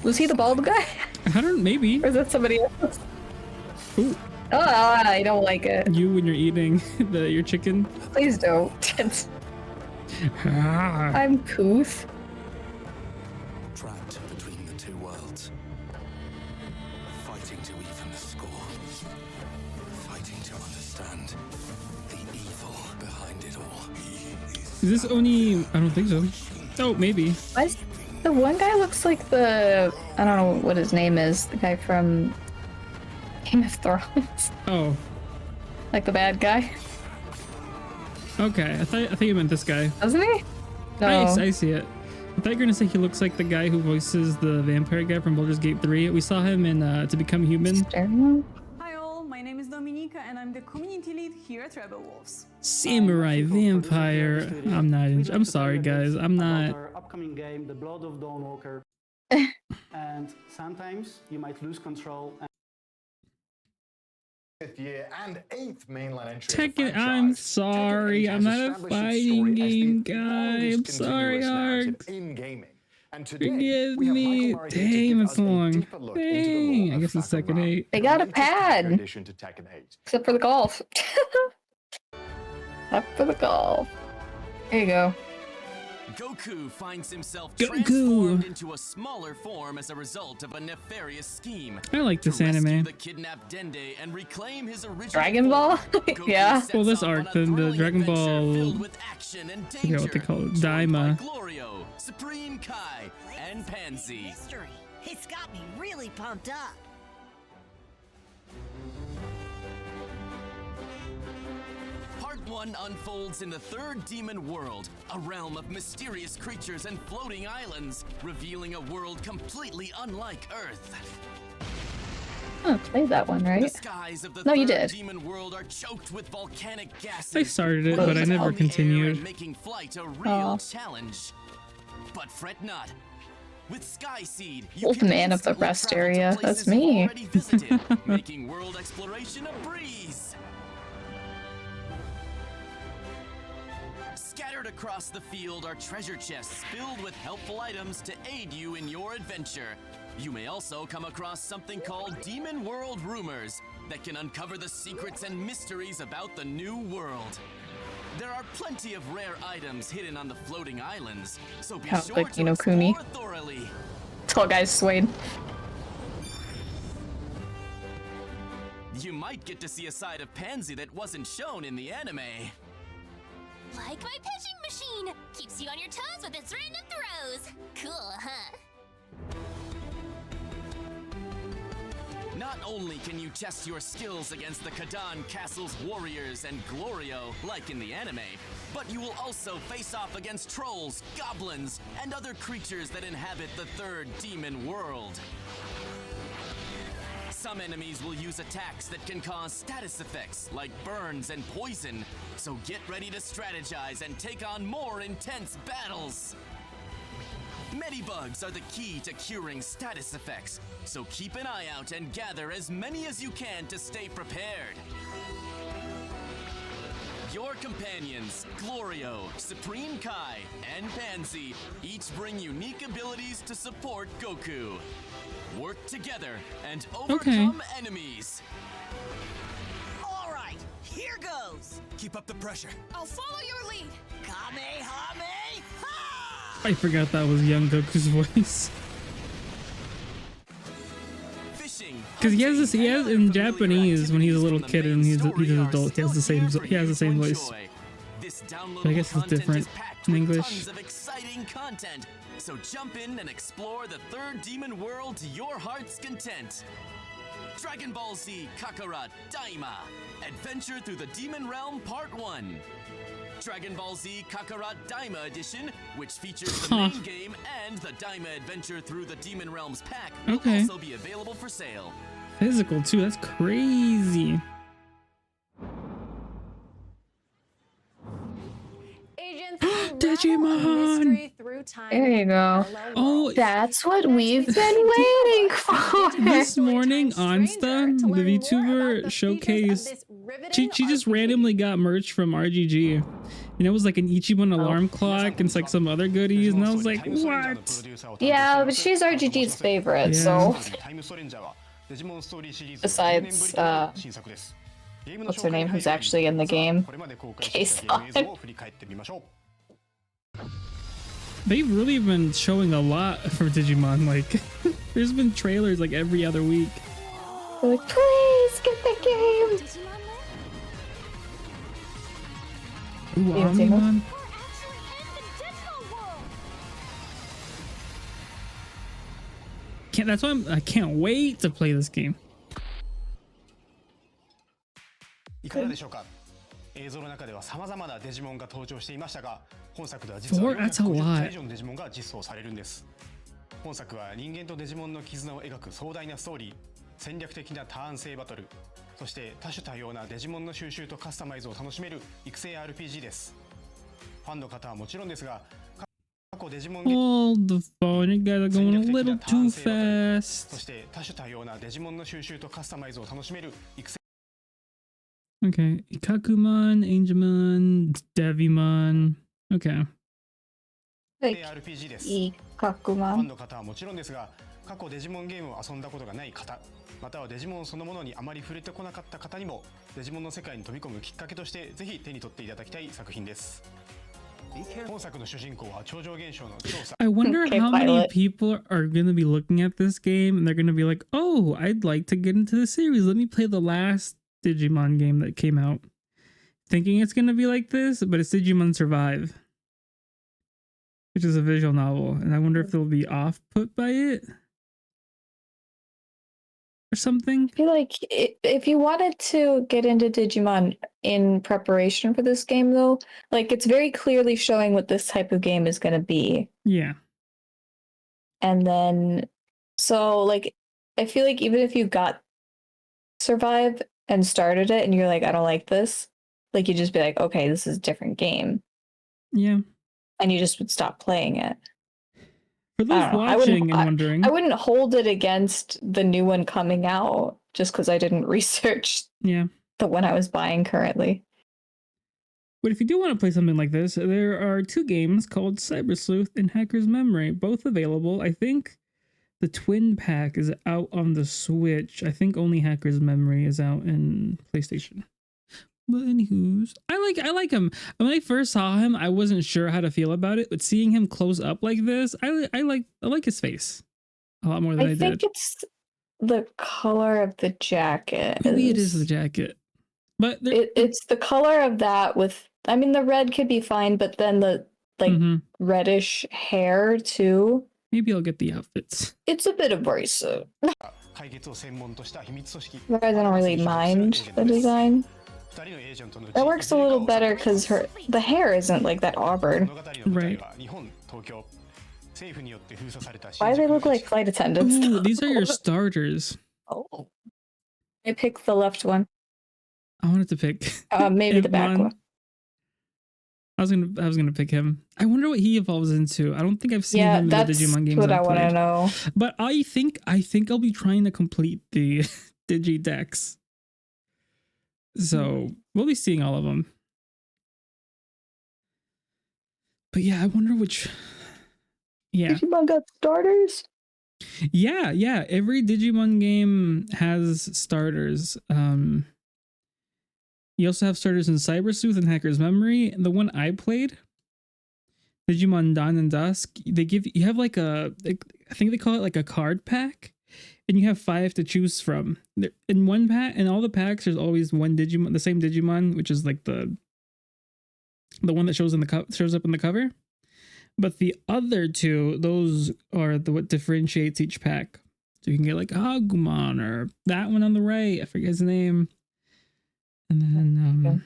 Was he the bald guy? I don't. Maybe. Or is that somebody else? Ooh. Oh, I don't like it. You when you're eating your chicken. Please don't. Ah. I'm couth. Trapped between the two worlds. Fighting to even the score. Fighting to understand the evil behind it all. Is this Oni? I don't think so. Oh, maybe. Why is the one guy looks like the I don't know what his name is. The guy from Game of Thrones. Oh. Like the bad guy. Okay. I thought you meant this guy. Doesn't he? No. I see it. I thought you were gonna say he looks like the guy who voices the vampire guy from Baldur's Gate 3. We saw him in To Become Human. Hi all, my name is Dominika and I'm the community lead here at Rebel Wolves. Samurai vampire. I'm not. I'm sorry, guys. I'm not. Our upcoming game, The Blood of Dawnwalker. And sometimes you might lose control. Fifth year and 8th mainline entry. Tekken. I'm sorry. I'm not a fighting game guy. I'm sorry, Ark. In gaming. And today, Forgive we have me. Michael Murray here to Dang, give that's us a long. deeper look into the Dang. lore I of guess it's Tekken 8. They got a pad. addition to Tekken 8. Except for the golf. Except for the golf. There you go. Goku finds himself Goku. transformed into a smaller form as a result of a nefarious scheme. I like this To rescue anime. the kidnapped Dende and reclaim his original Dragon Ball? Goku Yeah. sets Well, this off arc, on a the thrilling Dragon adventure Ball. filled with action and I forget what they danger, call it. joined by Daima. Glorio, Supreme Kai, and Pansy. History. It's got me really pumped up. Part 1 unfolds in the third demon world, a realm of mysterious creatures and floating islands, revealing a world completely unlike Earth. Oh, played that one, The right? skies of the No, you third did. demon world are choked with volcanic gases. I started it, but I floating never on the air continued. and making flight a real Aw. challenge. But fret not. With Skyseed, you Old can man of the instantly rest travel to area. places That's me. you've already visited, making world exploration a breeze. Scattered across the field are treasure chests filled with helpful items to aid you in your adventure. You may also come across something called Demon World Rumors that can uncover the secrets and mysteries about the new world. There are plenty of rare items hidden on the floating islands, so be Sounds sure like to Ni no explore Kuni. thoroughly. Tall guys swayed. You might get to see a side of Pansy that wasn't shown in the anime. Like my pitching machine! Keeps you on your toes with its random throws! Cool, huh? Not only can you test your skills against the Kadan Castle's warriors and Glorio, like in the anime, but you will also face off against trolls, goblins, and other creatures that inhabit the third demon world. Some enemies will use attacks that can cause status effects like burns and poison, so get ready to strategize and take on more intense battles. Medibugs are the key to curing status effects, so keep an eye out and gather as many as you can to stay prepared. Your companions, Glorio, Supreme Kai, and Pansy, each bring unique abilities to support Goku. Work together and overcome enemies. All right, here goes. Keep up the pressure. I'll follow your lead. Kamehameha! I forgot that was young Goku's voice. Because he has in Japanese when he's a little kid and he's an adult, he has the same voice. But I guess it's different in English. Tons of exciting content. So jump in and explore the third demon world to your heart's content. Dragon Ball Z Kakarot Daima, Adventure Through the Demon Realm Part 1. Dragon Ball Z Kakarot Daima Edition, which features the main game and the Daima Adventure Through the Demon Realms pack, will also be available for sale. Physical too, that's crazy. Digimon! There you go. Oh, that's what we've been waiting for. This morning, Ansta, the VTuber, showcased. She just randomly got merch from RGG. And it was like an Ichiban alarm clock and like some other goodies. And I was like, what? Yeah, but she's RGG's favorite, so. Besides, what's her name? Who's actually in the game? They've really been showing a lot for Digimon. Like, there's been trailers like every other week. Like, please get the game. Ooh, Omnimon. That's why I can't wait to play this game. いかがでしょうか。映像の中では様々なデジモンが登場していましたが、本作では実は450体以上のデジモンが実装されるんです。本作は人間とデジモンの絆を描く壮大なストーリー、戦略的なターン制バトル、そして多種多様なデジモンの収集とカスタマイズを楽しめる育成 RPG です。ファンの方はもちろんですが、過去デジモン Hold the phone, you guys are going a little too fast. そして多種多様なデジモンの収集とカスタマイズを楽しめる育成 Okay, Ikakumon, Angemon, Devimon. Okay. RPG です。ファンの方はもちろんですが、過去デジモンゲームを遊んだことがない方、またはデジモンそのものにあまり触れてこなかった方にも、デジモンの世界に飛び込むきっかけとしてぜひ手に取っていただきたい作品です。本作の主人公は超常現象の調査。I wonder how many people are going to be looking at this game and they're going to be like, "Oh, I'd like to get into the series. Let me play the last Digimon game that came out," thinking it's going to be like this, but it's Digimon Survive, which is a visual novel, and I wonder if they'll be off put by it or something. I feel like if you wanted to get into Digimon in preparation for this game, though, like it's very clearly showing what this type of game is going to be. Yeah. And then, so like, I feel like even if you got Survive and started it and you're like, I don't like this, like you just be like, okay, this is a different game. Yeah. And you just would stop playing it. For those watching and wondering, I wouldn't hold it against the new one coming out just because I didn't research the one I was buying currently. But if you do want to play something like this, there are two games called Cyber Sleuth and Hacker's Memory, both available. I think the twin pack is out on the Switch. I think only Hacker's Memory is out in PlayStation. But anywho's, I like him. When I first saw him, I wasn't sure how to feel about it, but seeing him close up like this, I like his face a lot more than I did. I think it's the color of the jacket. Maybe it is the jacket, but it's the color of that with. I mean, the red could be fine, but then the reddish hair too. Maybe I'll get the outfits. It's a bit abrasive. 解決を専門とした秘密組織 You guys don't really mind the design. 2人のエージェントのうち That works a little better because the hair isn't like that auburn. 物語の舞台は日本、東京。政府によって封鎖された Why do they look like flight attendants? Ooh, these are your starters. Oh. I picked the left one. I wanted to pick maybe the back one. I was gonna pick him. I wonder what he evolves into. I don't think I've seen him in the Digimon games. That's what I want to know. But I think I'll be trying to complete the Digidex. So we'll be seeing all of them. But yeah, I wonder which. Yeah. Digimon got starters? Yeah. Every Digimon game has starters. You also have starters in Cyber Sleuth and Hacker's Memory. And the one I played, Digimon Dawn and Dusk, you have like I think they call it like a card pack, and you have 5 to choose from. In one pack, in all the packs, there's always one Digimon, the same Digimon, which is like the one that shows up in the cover. But the other 2, those are what differentiates each pack. So you can get like Agumon or that one on the right. I forget his name. And then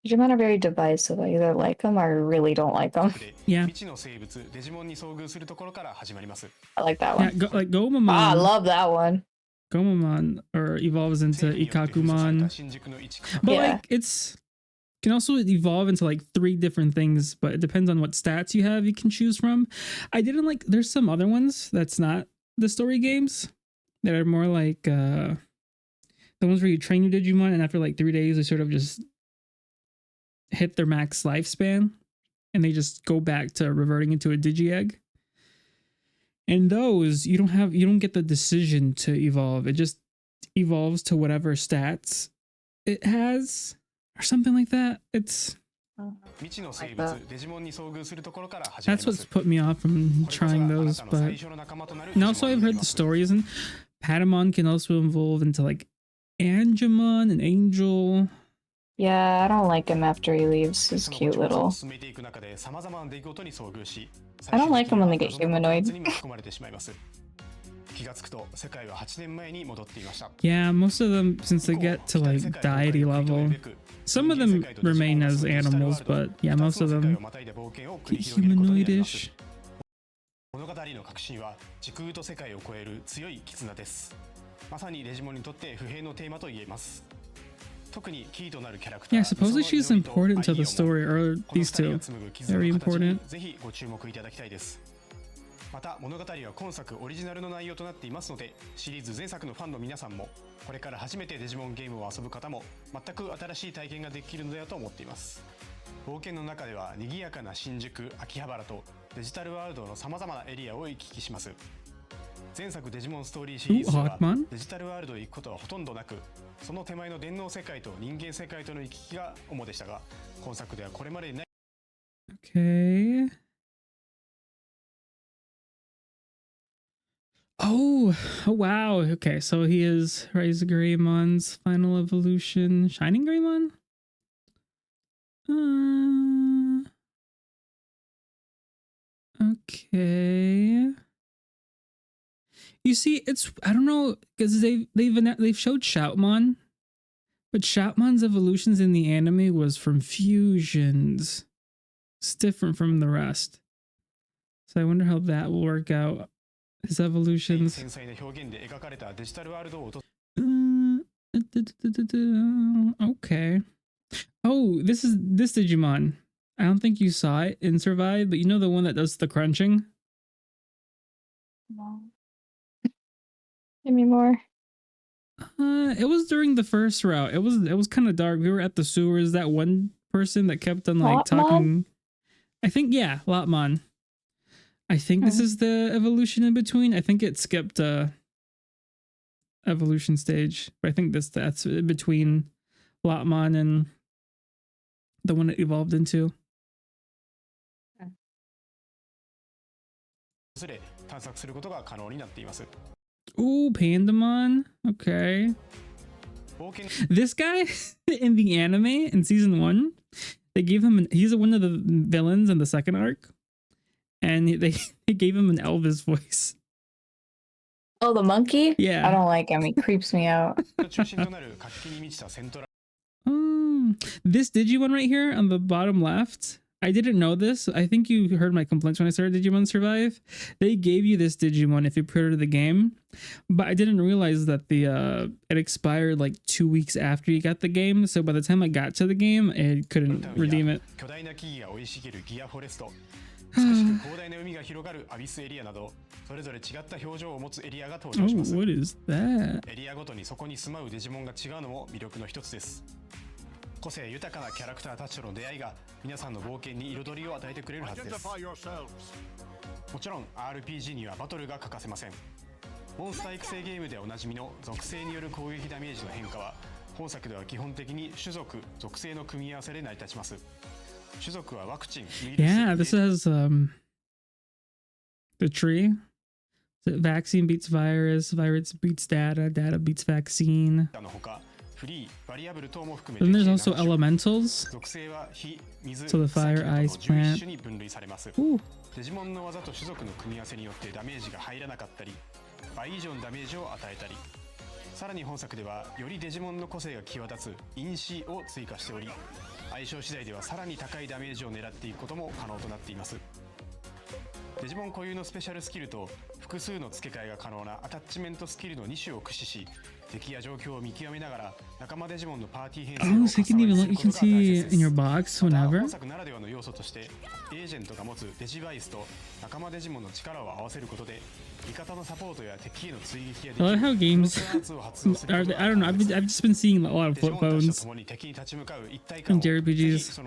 Digimon are very divisive. I either like them or I really don't like them. Yeah. I like that one. Yeah, like Gomamon. I love that one. Gomamon or evolves into Ikakumon. But like can also evolve into like 3 different things, but it depends on what stats you have you can choose from. I didn't like, there's some other ones that's not the story games that are more like the ones where you train your Digimon and after like 3 days they sort of just hit their max lifespan and they just go back to reverting into a Digi-Egg. And those you don't get the decision to evolve. It just evolves to whatever stats it has. Or something like that. It's that's what's put me off from trying those. But and also I've heard the stories, and Patamon can also evolve into like Angemon and Angel. Yeah, I don't like him after he leaves his cute little. I don't like him when they get humanoid. Yeah, most of them, since they get to like deity level, some of them remain as animals, but yeah, most of them get humanoidish. 物語の核心は時空と世界を超える強い絆です。まさにデジモンにとって不平のテーマと言えます。特にキーとなるキャラクター。Yeah, supposedly she's important to the story, or these two. Very important. ぜひご注目いただきたいです。また物語は今作オリジナルの内容となっていますので、シリーズ前作のファンの皆さんもこれから初めてデジモンゲームを遊ぶ方も全く新しい体験ができるのだと思っています。冒険の中では賑やかな新宿、秋葉原とデジタルワールドの様々なエリアを行き来します。前作デジモンストーリーシリーズではデジタルワールドへ行くことはほとんどなく、その手前の電脳世界と人間世界との行き来が主でしたが、今作ではこれまでにない。Okay. Oh, wow. Okay, so he is Rise of Greymon's final evolution. Shining Greymon? Okay. You see, I don't know, because they've showed Shoutmon, but Shoutmon's evolutions in the anime was from fusions. It's different from the rest. So I wonder how that will work out. His evolutions. Okay. Oh, this Digimon. I don't think you saw it in Survive, but you know the one that does the crunching? No. Give me more. It was during the first route. It was kind of dark. We were at the sewers. That one person that kept on like talking. I think, yeah, Lotmon. I think this is the evolution in between. I think it skipped evolution stage, but I think that's between Lotmon and the one it evolved into. Ooh, Pandamon. Okay. This guy in the anime in season 1, they gave him he's one of the villains in the second arc. And they gave him an Elvis voice. Oh, the monkey? Yeah. I don't like him. He creeps me out. This Digimon right here on the bottom left, I didn't know this. I think you heard my complaints when I started Digimon Survive. They gave you this Digimon if you pre-ordered the game, but I didn't realize that the it expired like 2 weeks after you got the game. So by the time I got to the game, I couldn't redeem it. 美しく広大な海が広がるアビスエリアなどそれぞれ違った表情を持つエリアが登場します。 what is that? エリアごとにそこに住まうデジモンが違うのも魅力の一つです。個性豊かなキャラクターたちとの出会いが皆さんの冒険に彩りを与えてくれるはずです。もちろん RPG にはバトルが欠かせません。モンスター育成ゲームでおなじみの属性による攻撃ダメージの変化は本作では基本的に種族・属性の組み合わせで成り立ちます。 Yeah, this has the tree. The vaccine beats virus, virus beats data, data beats vaccine. Then there's also elementals. So the fire, ice, plant. Ooh. デジモンの技と種族の組み合わせによってダメージが入らなかったり、倍以上のダメージを与えたり。 さらに本作ではよりデジモンの個性が際立つ因子を追加しており相性次第ではさらに高いダメージを狙っていくことも可能となっています。デジモン固有のスペシャルスキルと複数の付け替えが可能なアタッチメントスキルの2種を駆使し敵や状況を見極めながら仲間デジモンのパーティー編成を Oh, so you can even look, you can see in your box whenever. 本作ならではの要素としてエージェントが持つデジバイスと仲間デジモンの力を合わせることで I love how games are they, I don't know, I've just been seeing a lot of flip phones from JRPGs.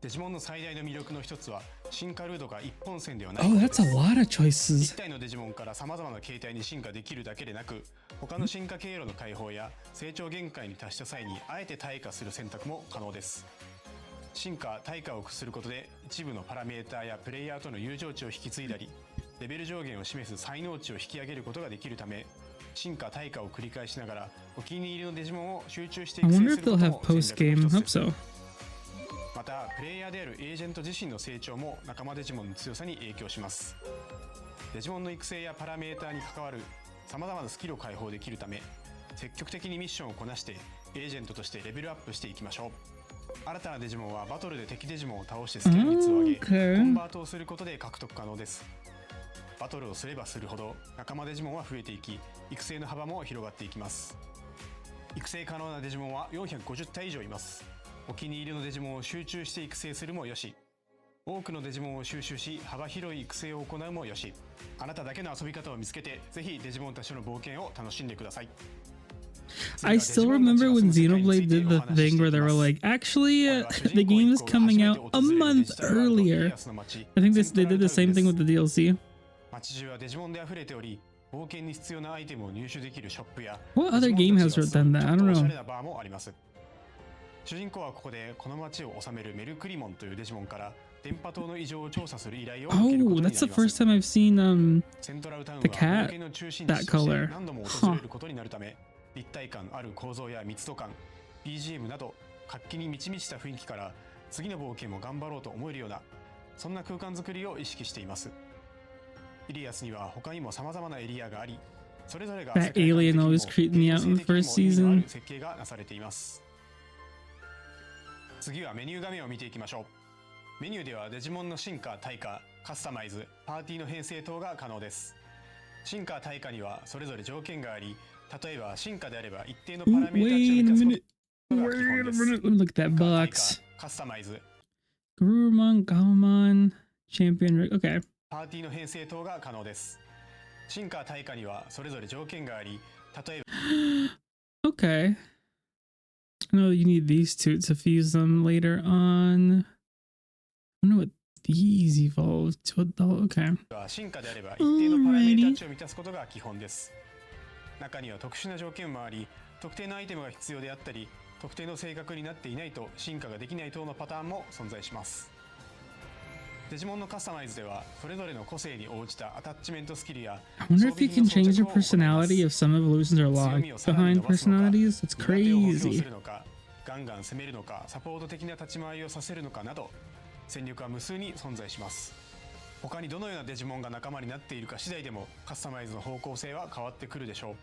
デジモンの最大の魅力の一つは進化ルートが一本線ではない。 Oh, that's a lot of choices. 一体のデジモンから様々な形態に進化できるだけでなく、他の進化経路の開放や成長限界に達した際にあえて退化する選択も可能です。進化・退化を駆することで一部のパラメーターやプレイヤーとの友情値を引き継いだり、レベル上限を示す才能値を引き上げることができるため、進化・退化を繰り返しながらお気に入りのデジモンを集中して育成することも戦略の一つです。またプレイヤーであるエージェント自身の成長も仲間デジモンの強さに影響します。デジモンの育成やパラメーターに関わる様々なスキルを解放できるため、積極的にミッションをこなしてエージェントとしてレベルアップしていきましょう。新たなデジモンはバトルで敵デジモンを倒してスキル率を上げ、コンバートをすることで獲得可能です。バトルをすればするほど仲間デジモンは増えていき、育成の幅も広がっていきます。育成可能なデジモンは450体以上います。お気に入りのデジモンを集中して育成するもよし、多くのデジモンを収集し幅広い育成を行うもよし、あなただけの遊び方を見つけてぜひデジモンたちの冒険を楽しんでください。I still remember when Xenoblade did the thing where they were like, actually, the game is coming out a month earlier. I think they did the same thing with the DLC. What other game has done that? I don't know. 主人公はここでこの町を治めるメルクリモンというデジモンから電波塔の異常を調査する依頼を受けることになります。 Oh, that's the first time I've seen the cat, that color. 何度も訪れることになるため、立体感ある構造や密度感、BGM など活気に満ち満ちた雰囲気から次の冒険も頑張ろうと思えるようなそんな空間づくりを意識しています。イリアスには他にも様々なエリアがあり、それぞれが That alien always creeped me out in the first season. 設計がなされています。次はメニュー画面を見ていきましょう。メニューではデジモンの進化・退化、カスタマイズ、パーティーの編成等が可能です。進化・退化にはそれぞれ条件があり、例えば進化であれば一定のパラメータ値を満たすことが基本です。 Let me look at that box. カスタマイズ、 Gurumon, Gaomon, Champion, okay. パーティーの編成等が可能です。進化・退化にはそれぞれ条件があり、例えば Okay. I know you need these two to fuse them later on. I wonder what these evolve to adult. Okay. 進化であれば一定のパラメータ値を満たすことが基本です。中には特殊な条件もあり、特定のアイテムが必要であったり、特定の性格になっていないと進化ができない等のパターンも存在します。デジモンのカスタマイズではそれぞれの個性に応じたアタッチメントスキルや I wonder if you can change the personality if some evolutions are locked behind personalities. That's crazy. ガンガン攻めるのか、サポート的な立ち回りをさせるのかなど戦力は無数に存在します。他にどのようなデジモンが仲間になっているか次第でもカスタマイズの方向性は変わってくるでしょう。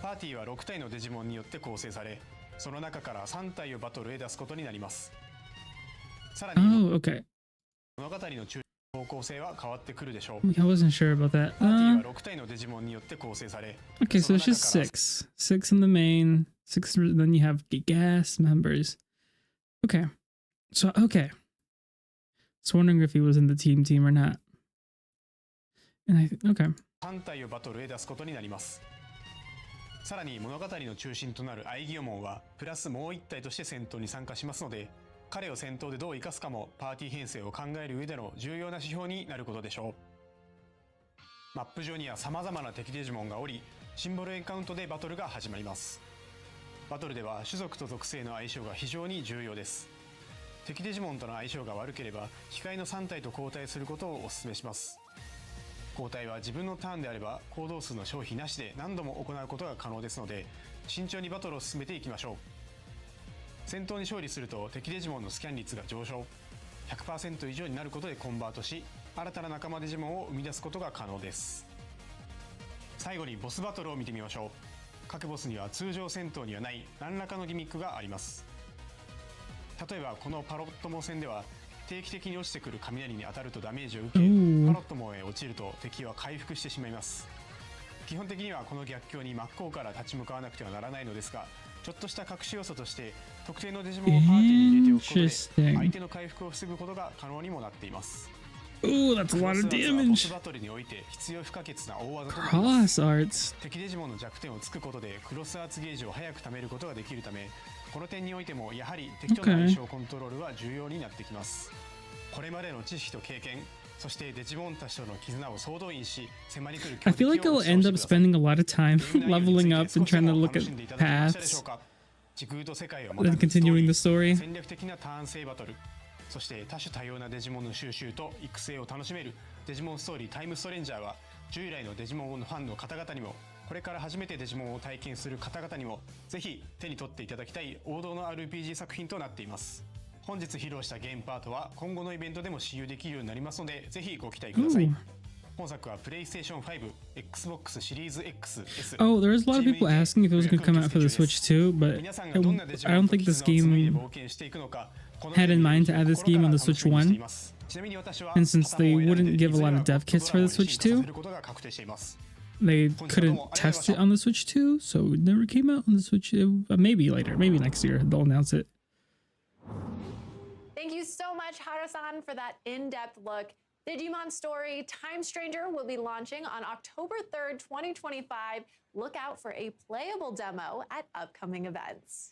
パーティーは6体のデジモンによって構成され、その中から3体をバトルへ出すことになります。さらに、Oh, okay. 物語の中方向性は変わってくるでしょう。 I wasn't sure about that. パーティーは6体のデジモンによって構成され、 Okay, so it's just 6. 6 in the main, 6, then you have gas members. Okay. So, okay. So wondering if he was in the team or not. And okay. 3体をバトルへ出すことになります。さらに物語の中心となるアイギオモンはプラスもう1体として戦闘に参加しますので、彼を戦闘でどう生かすかもパーティー編成を考える上での重要な指標になることでしょう。マップ上には様々な敵デジモンがおり、シンボルエンカウントでバトルが始まります。バトルでは種族と属性の相性が非常に重要です。敵デジモンとの相性が悪ければ控えの3体と交代することをお勧めします。交代は自分のターンであれば行動数の消費なしで何度も行うことが可能ですので、慎重にバトルを進めていきましょう。戦闘に勝利すると敵デジモンのスキャン率が上昇、 100% 以上になることでコンバートし、新たな仲間デジモンを生み出すことが可能です。最後にボスバトルを見てみましょう。各ボスには通常戦闘にはない何らかのギミックがあります。例えばこのパロットモ戦では定期的に落ちてくる雷に当たるとダメージを受け、パロットモへ落ちると敵は回復してしまいます。基本的にはこの逆境に真っ向から立ち向かわなくてはならないのですが、ちょっとした隠し要素として特定のデジモンをパーティーに入れておくことで相手の回復を防ぐことが可能にもなっています。Ooh, that's a lot of damage. ボスバトルにおいて必要不可欠な大技となります。 Cross arts. 敵デジモンの弱点をつくことでクロスアーツゲージを早く貯めることができるため、この点においてもやはり敵との相性コントロールは重要になってきます。これまでの知識と経験、そしてデジモンたちとの絆を総動員し、迫り来る I feel like I'll end up spending a lot of time leveling up and trying to look at paths, then continuing the story. 戦略的なターン制バトル、そして多種多様なデジモンの収集と育成を楽しめるデジモンストーリータイムストレンジャーは、従来のデジモンのファンの方々にも、これから初めてデジモンを体験する方々にもぜひ手に取っていただきたい王道の RPG 作品となっています。本日披露したゲームパートは今後のイベントでも使用できるようになりますので、ぜひご期待ください。本作はプレイステーション5、Xbox シリーズ X、S。 Oh, there's a lot of people asking if it was going to come out for the Switch too, but I don't think this game had in mind to add this game on the Switch 1. And since they wouldn't give a lot of dev kits for the Switch 2, they couldn't test it on the Switch 2, so it never came out on the Switch. Maybe later, maybe next year they'll announce it. Thank you so much, Hara-san, for that in-depth look. Digimon Story Time Stranger will be launching on October 3rd, 2025. Look out for a playable demo at upcoming events.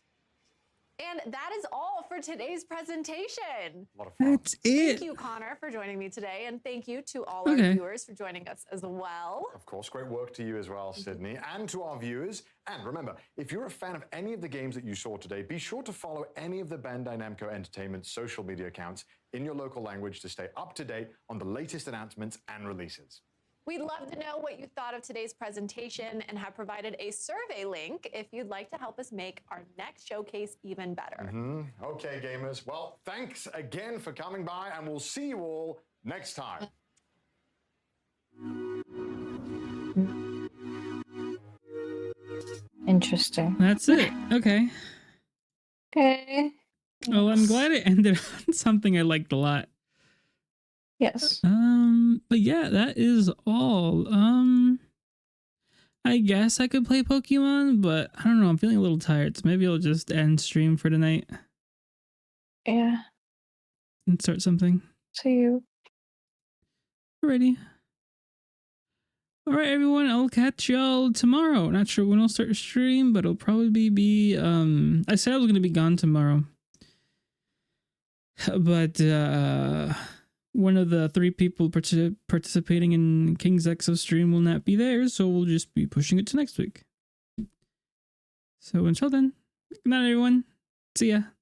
And that is all for today's presentation. A lot of fun. That's it. Thank you, Connor, for joining me today. And thank you to all our viewers for joining us as well. Of course, great work to you as well, Sydney, and to our viewers. And remember, if you're a fan of any of the games that you saw today, be sure to follow any of the Bandai Namco Entertainment social media accounts in your local language to stay up to date on the latest announcements and releases. We'd love to know what you thought of today's presentation and have provided a survey link if you'd like to help us make our next showcase even better. Okay, gamers. Well, thanks again for coming by, and we'll see you all next time. Interesting. That's it. Okay. Okay. Well, I'm glad it ended on something I liked a lot. Yes. But yeah, that is all. I guess I could play Pokemon, but I don't know, I'm feeling a little tired, so maybe I'll just end stream for tonight. Yeah. And start something. See you. Alrighty. Alright, everyone, I'll catch y'all tomorrow. Not sure when I'll start a stream, but it'll probably be, I said I was gonna be gone tomorrow. But, one of the 3 people participating in King's Exo stream will not be there, so we'll just be pushing it to next week. So until then, good night, everyone. See ya.